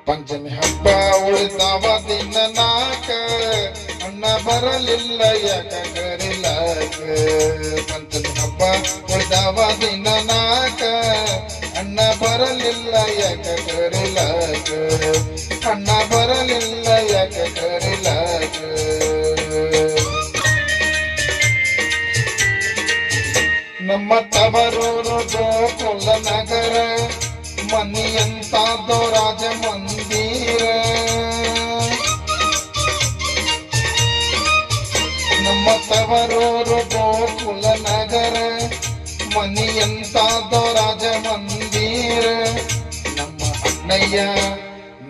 ಪಂಚಮಿ ಹಬ್ಬ ಉಳಿತಾವ ದಿನ ನಾಕ ಅಣ್ಣ ಬರಲಿಲ್ಲ ಯಾಕ ಕರಿಲಾಕ. ಪಂಚಮಿ ಹಬ್ಬ ಉಳಿತಾವ ದಿನ ನಾಕ ಅಣ್ಣ ಬರಲಿಲ್ಲ ಯಾಕ ಕರಿಲಾಕ. ಅಣ್ಣ ಬರಲಿಲ್ಲ ಯಾಕ ಕರಿಲಾಕ. ನಮ್ಮ ತವರೂರು ಗೋಕುಲ ನಗರ ಮನಿಯಂತಾದೋ ರಾಜ ಮಂದಿರ. ನಮ್ಮ ತವರೂರು ಗೋಕುಲ ನಗರ ಮನಿಯಂತಾದೋ ರಾಜ ಮಂದಿರ.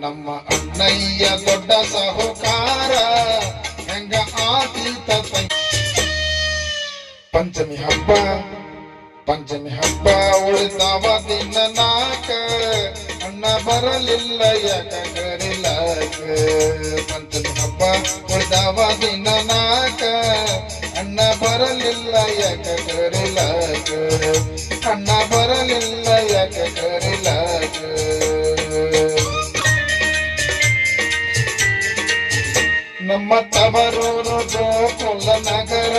ನಮ್ಮ ಅಣ್ಣಯ್ಯ ದೊಡ್ಡ ಸಾಹುಕಾರ ಹೆಂಗ ಆತೀತ. ಪಂಚಮಿ ಹಬ್ಬ ಉಳಿತಾವ ದಿನ ನಾಕ ಅಣ್ಣ ಬರಲಿಲ್ಲ ಯಾಕ ಕರಿಲಾಕ. ಪಂಚಮಿ ಹಬ್ಬ ಉಳಿತಾವ ದಿನ ನಾಕ ಅಣ್ಣ ಬರಲಿಲ್ಲ ಯಾಕ ಕರಿಲಾಕ. ಅಣ್ಣ ಬರಲಿಲ್ಲ ಯಾಕ ಕರಿಲಾಕ. ನಮ್ಮ ತವರೂರು ಗೋಕುಲ ನಗರ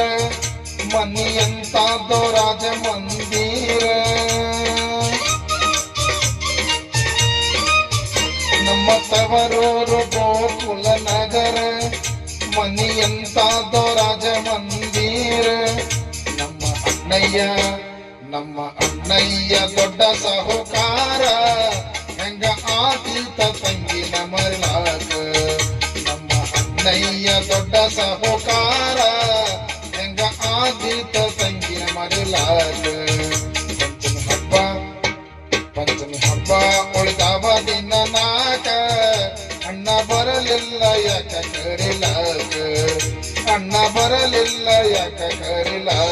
ಮನಿಯಂತಾದೋ ರಾಜ ಮಂದಿರ. ನಮ್ಮ ತವರೂರು ಗೋಕುಲ ನಗರ ಮನಿಯಂತಾದೋ ರಾಜ ಮಂದಿರ. ನಮ್ಮ ಅಣ್ಣಯ್ಯ ದೊಡ್ಡ ಸಾಹುಕಾರ ಹೆಂಗ ಆತೀತ ತಂಗಿನ ಮರಳಾಕ. ನಮ್ಮ ಅಣ್ಣಯ್ಯ ದೊಡ್ಡ ಸಾಹುಕಾರ ಹೆಂಗ ಆತೀತ ತಂಗಿನ ಮರಳಾಕ. ಪಂಚಮಿ ಹಬ್ಬ ಉಳಿತಾವ ದಿನ ನಾಕ ಅಣ್ಣ ಬರಲಿಲ್ಲ ಯಾಕ ಕರಿಲಾಕ. ಅಣ್ಣ ಬರಲಿಲ್ಲ ಯಾಕ ಕರಿಲಾಕ.